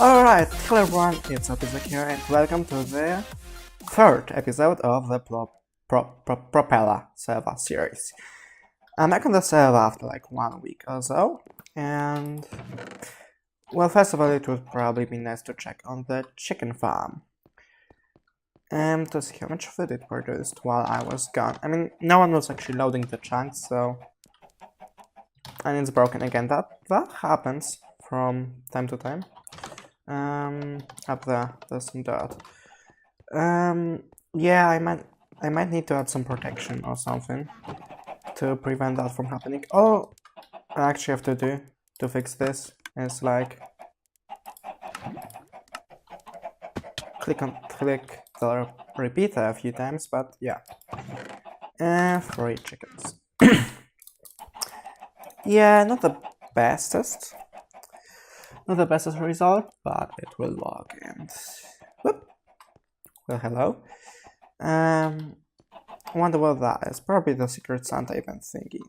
Alright, hello everyone, it's Isaac here and welcome to the third episode of the Propeller server series. I'm back on the server after like 1 week or so, and well, first of all, it would probably be nice to check on the chicken farm and to see how much food it produced while I was gone. I mean, no one was actually loading the chunks, so... and it's broken again. That happens from time to time. Up there, there's some dirt. Yeah, I might need to add some protection or something to prevent that from happening. All I actually have to do to fix this is like click the repeater a few times, but yeah. 3 chickens. Yeah, not the bestest. Not the bestest result, but it will work. And whoop. Well, hello. I wonder what that is. Probably the Secret Santa event thingy.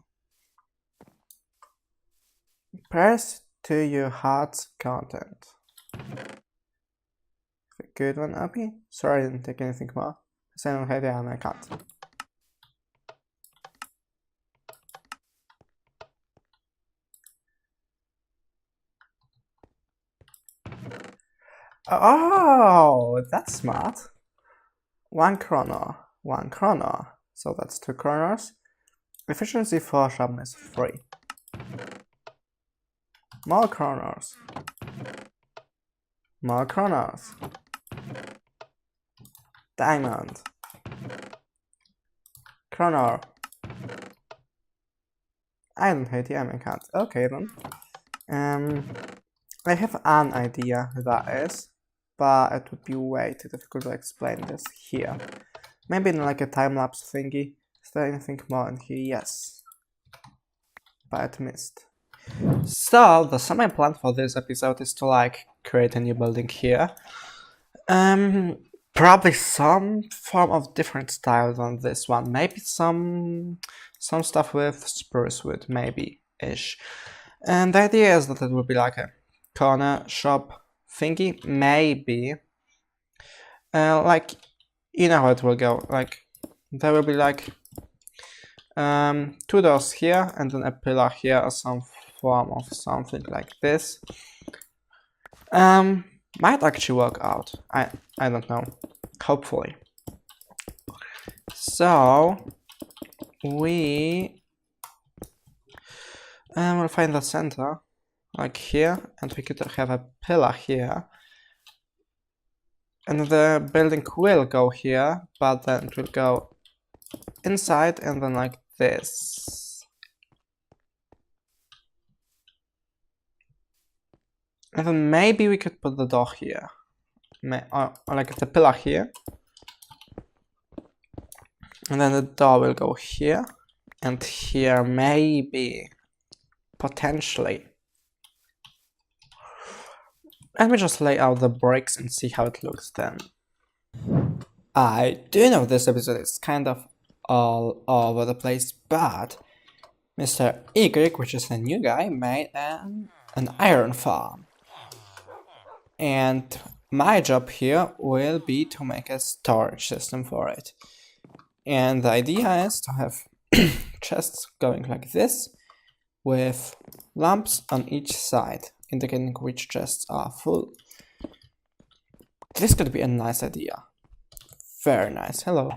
Press to your heart's content. A good one, Uppy. Sorry, I didn't take anything more. I don't have it and I can't. Oh, that's smart. 1 kroner, 1 kroner. So that's 2 kroners. Efficiency 4, sharpness 3. More kroners. More kroners. Diamond. Kroner. I don't hate you, I can't. Okay then. I have an idea who that is, but it would be way too difficult to explain this here. Maybe in like a time-lapse thingy. Is there anything more in here? Yes. But I missed. So, the semi-plan for this episode is to like create a new building here. Probably some form of different style than this one. Maybe some stuff with spruce wood, maybe-ish. And the idea is that it will be like a corner shop thingy, maybe. Like, you know how it will go. Like, there will be like 2 doors here and then a pillar here or some form of something like this. Might actually work out. I don't know. Hopefully. So we will find the center. Like here, and we could have a pillar here. And the building will go here, but then it will go inside and then like this. And then maybe we could put the door here. Or like the pillar here. And then the door will go here. And here, maybe. Potentially. Let me just lay out the bricks and see how it looks then. I do know this episode is kind of all over the place, but Mr. Y, which is a new guy, made an iron farm. And my job here will be to make a storage system for it. And the idea is to have chests going like this, with lamps on each side, indicating which chests are full. This could be a nice idea. Very nice. Hello.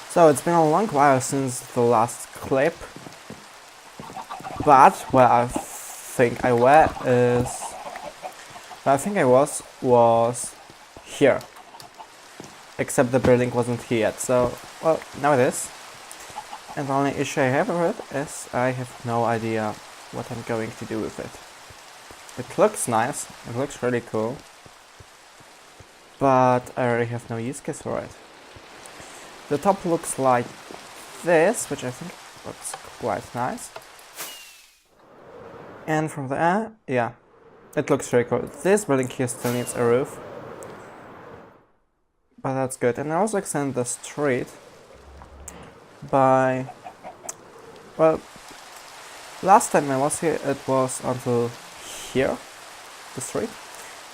So it's been a long while since the last clip, but where I think I was here. Except the building wasn't here yet, so well, now it is. And the only issue I have with it is I have no idea what I'm going to do with it. It looks nice, it looks really cool, but I really have no use case for it. The top looks like this, which I think looks quite nice. And from there, yeah, it looks really cool. This building here still needs a roof, but that's good. And I also extend the street by, well, last time I was here it was until here, the street,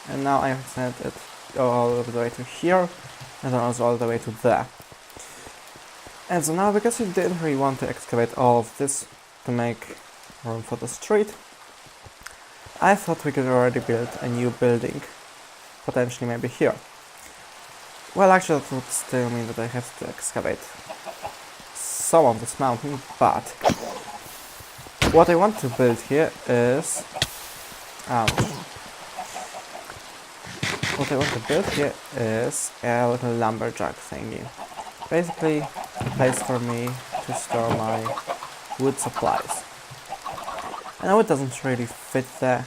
and now I extend it all the way to here, and then also all the way to there. And so now, because we didn't really want to excavate all of this to make room for the street, I thought we could already build a new building, potentially maybe here. Well, actually that would still mean that I have to excavate some of this mountain, but what I want to build here is... What I want to build here is a little lumberjack thingy. Basically, a place for me to store my wood supplies. I know it doesn't really fit the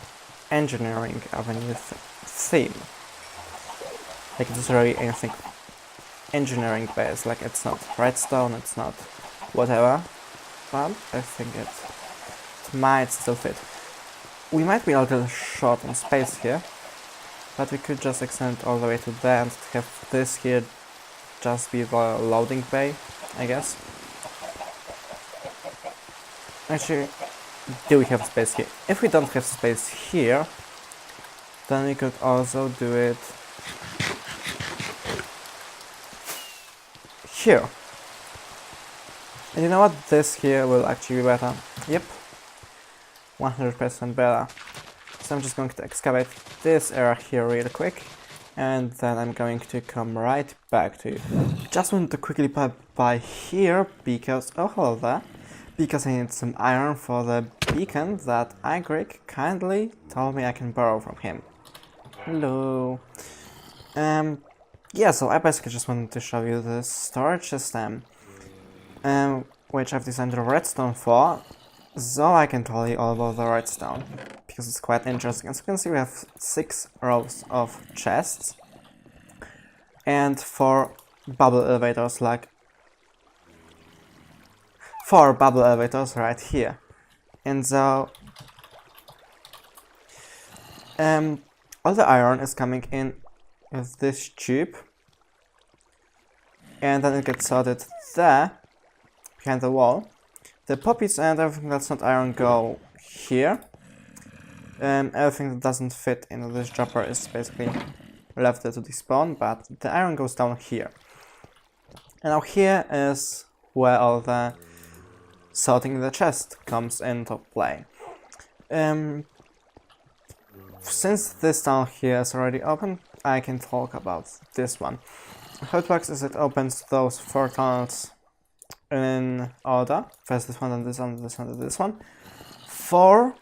engineering of a new theme. Like, it's really anything engineering based, like it's not redstone, it's not whatever, but I think it might still fit. We might be a little short on space here, but we could just extend all the way to there and have this here just be the loading bay, I guess. Actually, do we have space here? If we don't have space here, then we could also do it here. And you know what? This here will actually be better. Yep. 100% better. So I'm just going to excavate this area here really quick. And then I'm going to come right back to you. Just wanted to quickly pop by here because... oh, hello there. Because I need some iron for the beacon that Igrik kindly told me I can borrow from him. Hello. Yeah, so I basically just wanted to show you this storage system, which I've designed the redstone for, so I can tell you all about the redstone, because it's quite interesting. As you can see, we have 6 rows of chests, and 4 bubble elevators, like 4 bubble elevators right here. And so, all the iron is coming in with this tube, and then it gets sorted there, behind the wall. The poppies and everything that's not iron go here. Everything that doesn't fit into this dropper is basically left there to despawn, but the iron goes down here. And now here is where all the sorting the chest comes into play. Since this tunnel here is already open, I can talk about this one. How it works is it opens those 4 tunnels in order. First this one, then this one, this one, then this one. For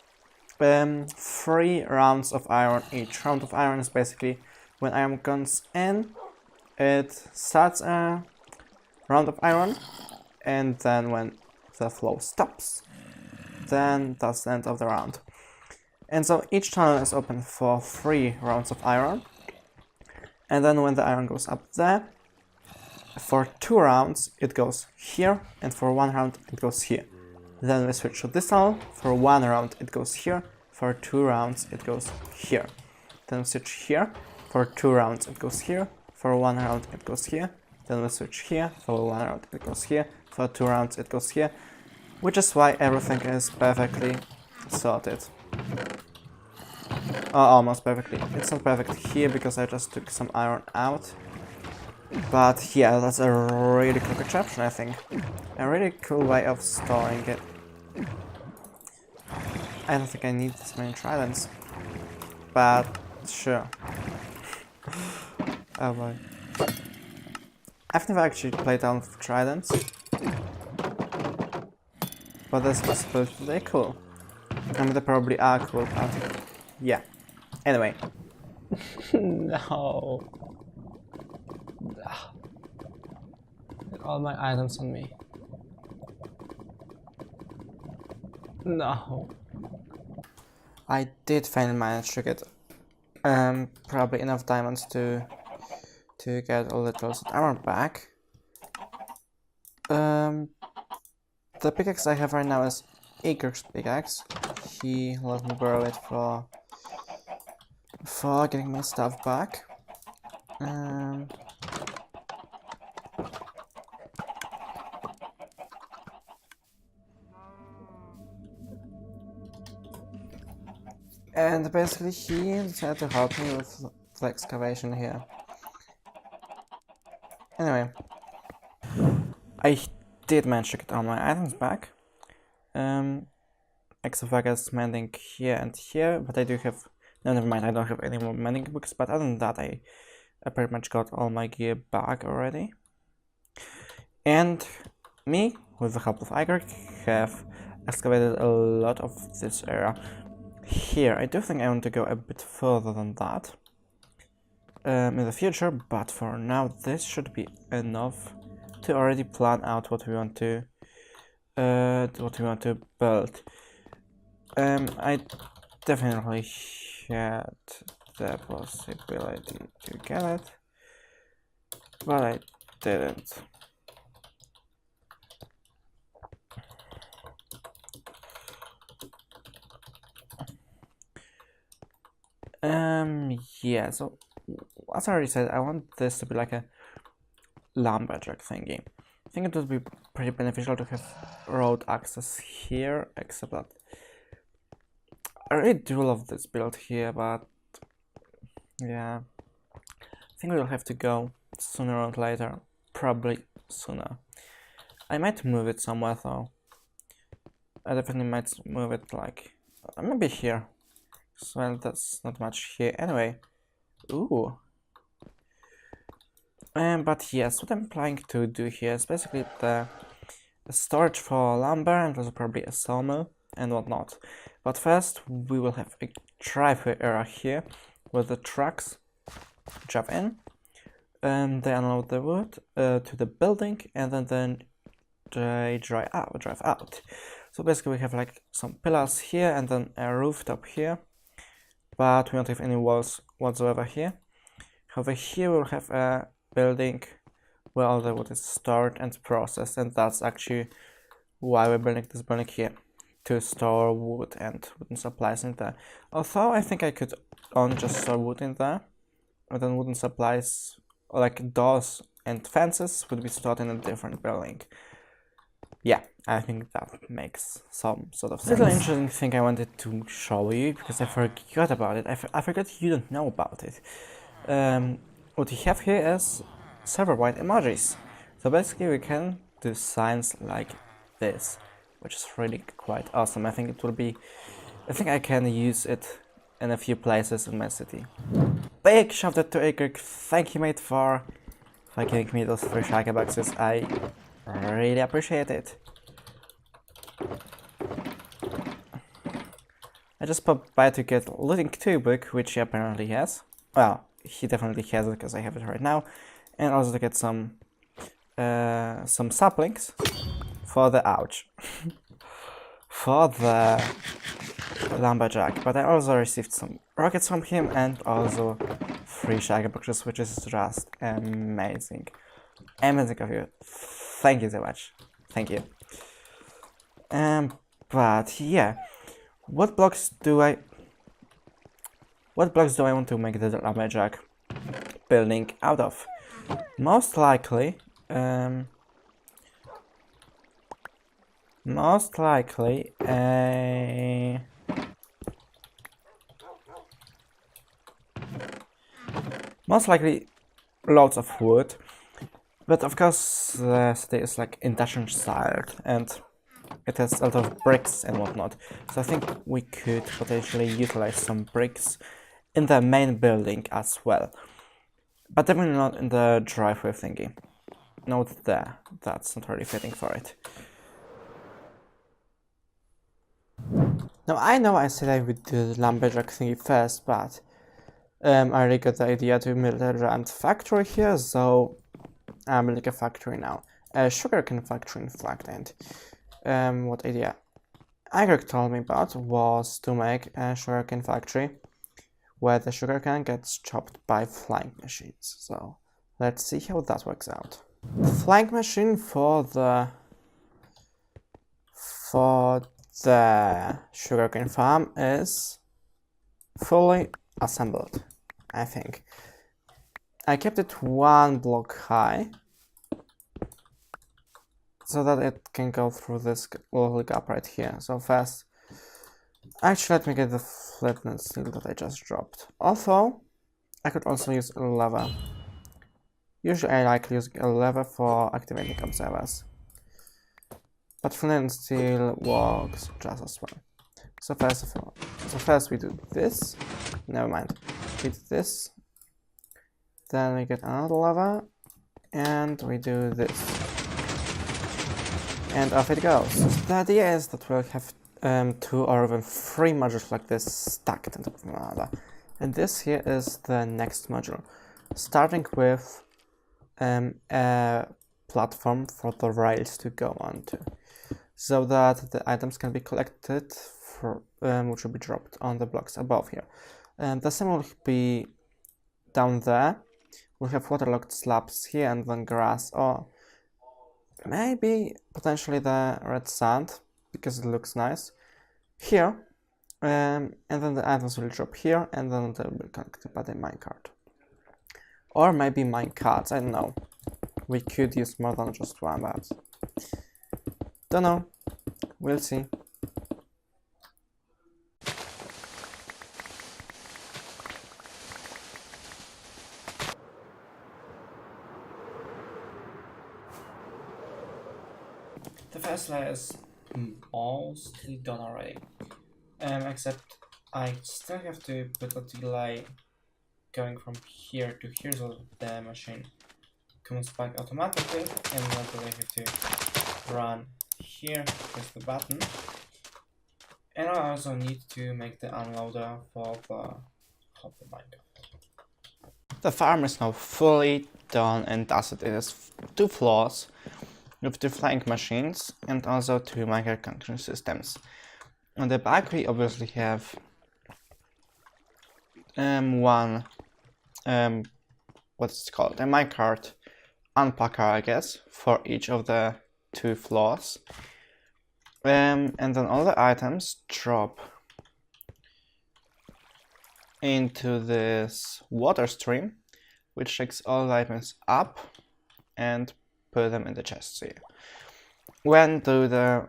3 rounds of iron each. Round of iron is basically when iron comes in, it starts a round of iron, and then when the flow stops, then that's the end of the round. And so each tunnel is open for 3 rounds of iron. And then when the iron goes up there, for 2 rounds it goes here, and for 1 round it goes here. Then we switch to this tunnel, for 1 round it goes here, for 2 rounds it goes here. Then we switch here, for 2 rounds it goes here, for 1 round it goes here. Then we switch here, for 1 round it goes here, for 2 rounds it goes here. Which is why everything is perfectly sorted. Almost perfectly. It's not perfect here because I just took some iron out. But yeah, that's a really cool contraption, I think. A really cool way of storing it. I don't think I need this many tridents. But sure. Oh boy. I've never actually played around with tridents. But this was pretty cool. I mean, they probably are cool, but yeah. Anyway. No. Get all my items on me. No. I did finally manage to get probably enough diamonds to get all the tools and armor back. The pickaxe I have right now is Igrik's pickaxe. he let me borrow it for getting my stuff back. And basically he decided to help me with the excavation here. Anyway, I did manage to get all my items back. Except for I guess mending here and here, but I do have... No, never mind, I don't have any more mending books, but other than that I pretty much got all my gear back already. And me, with the help of Igor, have excavated a lot of this area. Here, I do think I want to go a bit further than that in the future, but for now this should be enough to already plan out what we want to build. I definitely had the possibility to get it, but I didn't. Yeah, so as I already said, I want this to be like a lumberjack thingy. I think it would be pretty beneficial to have road access here, except that I really do love this build here, but yeah, I think we'll have to go sooner or later, probably sooner. I might move it somewhere though. I definitely might move it like, maybe here. So that's not much here anyway. Ooh. But yes, what I'm planning to do here is basically the storage for lumber and also probably a sawmill and whatnot. But first we will have a driveway area here where the trucks drive in and they unload the wood to the building, and then they drive out. So basically we have like some pillars here and then a rooftop here, but we don't have any walls whatsoever here. However, here we'll have a building where all the wood is stored and processed, and that's actually why we're building this building here, to store wood and wooden supplies in there. Although I think I could only just store wood in there, and then wooden supplies like doors and fences would be stored in a different building. Yeah, I think that makes some sort of sense. Little interesting thing I wanted to show you, because I forgot about it. I forgot you don't know about it. What we have here is several white emojis. So basically we can do signs like this, which is really quite awesome. I think I can use it in a few places in my city. Big shout out to Akrik. Thank you, mate, for giving me those 3 shaka boxes. I really appreciate it. I just popped by to get Looting 2 book, which he apparently has. Well, he definitely has it because I have it right now. And also to get some saplings for the for the lumberjack. But I also received some rockets from him and also 3 shaggy boxes, which is just amazing. Amazing of you. Thank you so much. Thank you. But yeah, what blocks do I want to make the lumberjack building out of? Most likely, a lots of wood, but of course the city is like industrial styled and it has a lot of bricks and whatnot, so I think we could potentially utilize some bricks in the main building as well, but definitely not in the driveway thingy. Not there, that's not really fitting for it. Now I know I said I would do the lumberjack thingy first, but I really got the idea to build a giant factory here, so I'm building a factory now. A sugarcane factory in fact, and what idea Igor told me about was to make a sugarcane factory where the sugarcane gets chopped by flying machines. So let's see how that works out. The flying machine for the sugarcane farm is fully assembled, I think. I kept it 1 block high so that it can go through this little gap right here. So first, actually let me get the flint steel that I just dropped. Although, I could also use a lever. Usually I like using a lever for activating observers. But flint and steel works just as well. So first we do this. Never mind. We do this. Then we get another lever. And we do this. And off it goes. So the idea is that we'll have 2 or even 3 modules like this stacked on top of one another. And this here is the next module. Starting with a platform for the rails to go onto, so that the items can be collected, which will be dropped on the blocks above here. The same will be down there. We'll have waterlogged slabs here and then grass, or maybe potentially the red sand, because it looks nice, here. And then the items will drop here, and then they will be connected by the minecart. Or maybe minecarts, I don't know. We could use more than just one, but don't know. We'll see. The first layer is mostly done already. Except I still have to put a delay going from here to here so the machine comes back automatically, and then I have to run here, press the button. And I also need to make the unloader for the hopper binder. The farm is now fully done and dusted. It has 2 floors with 2 flying machines and also 2 micro-connection systems. On the back we obviously have one what's it called? A minecart unpacker, I guess, for each of the 2 floors. And then all the items drop into this water stream, which takes all the items up and put them in the chests here. When do the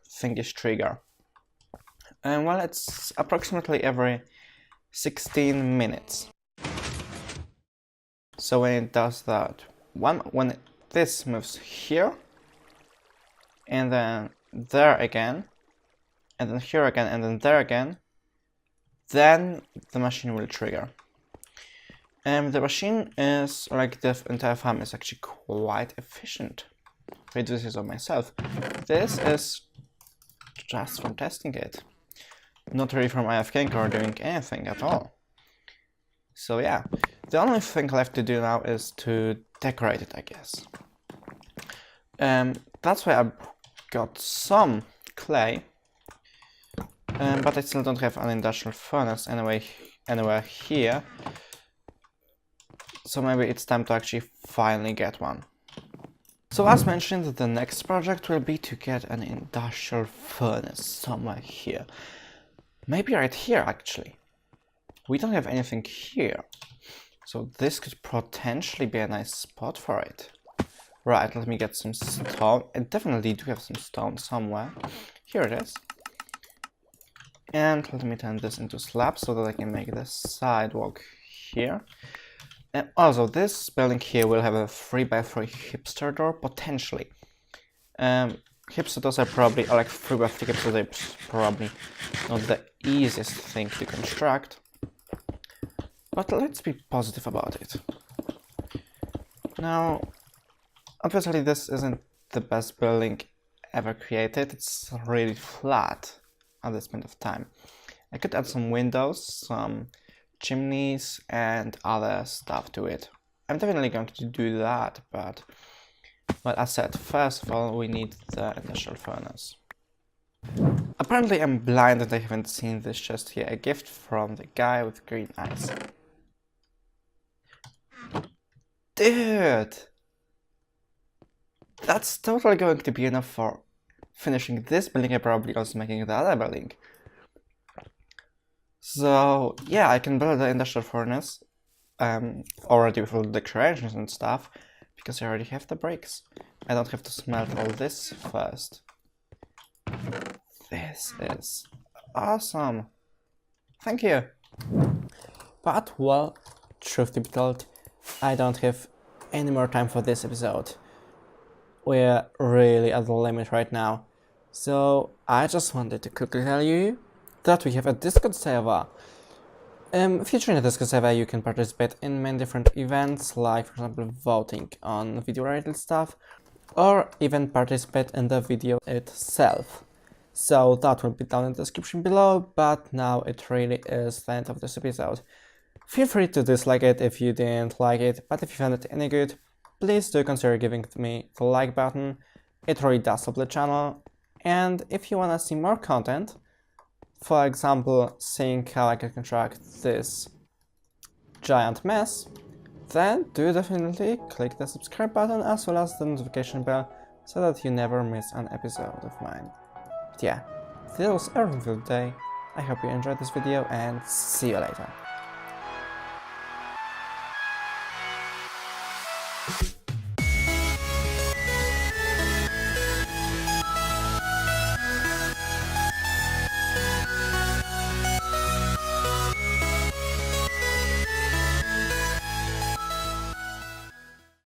thingies trigger? Well, it's approximately every 16 minutes. So when it does that, when this moves here, and then there again, and then here again, and then there again, then the machine will trigger. The machine is, like the entire farm, is actually quite efficient. I do this on myself. This is just from testing it. Not really from AFKing or doing anything at all. So yeah, the only thing left to do now is to decorate it, I guess. That's why I got some clay, but I still don't have an industrial furnace anywhere here. So maybe it's time to actually finally get one. So as mentioned, the next project will be to get an industrial furnace somewhere here. Maybe right here, actually. We don't have anything here, so this could potentially be a nice spot for it. Right, let me get some stone. I definitely do have some stone somewhere. Here it is. And let me turn this into slabs so that I can make the sidewalk here. And also, this building here will have a 3x3 hipster door, potentially. Hipster doors are probably, like 3x3 hipster doors, probably not the easiest thing to construct. But let's be positive about it. Now, obviously this isn't the best building ever created. It's really flat at this point of time. I could add some windows, some chimneys, and other stuff to it. I'm definitely going to do that, but well, as said, first of all, we need the industrial furnace. Apparently I'm blind and I haven't seen this chest here. A gift from the guy with green eyes. Dude! That's totally going to be enough for finishing this building and probably also making the other building. So yeah, I can build the industrial furnace already with all the decorations and stuff, because I already have the bricks. I don't have to smelt all this first. This is awesome. Thank you. But well, truth to be told, I don't have any more time for this episode. We're really at the limit right now. So I just wanted to quickly tell you that we have a Discord server. Featuring the Discord server, you can participate in many different events, like for example voting on video related stuff, or even participate in the video itself. So that will be down in the description below, but now it really is the end of this episode. Feel free to dislike it if you didn't like it, but if you found it any good, please do consider giving me the like button. It really does help the channel. And if you wanna see more content, for example, seeing how I can construct this giant mess, then do definitely click the subscribe button as well as the notification bell so that you never miss an episode of mine. But yeah, this was everything for today. I hope you enjoyed this video and see you later.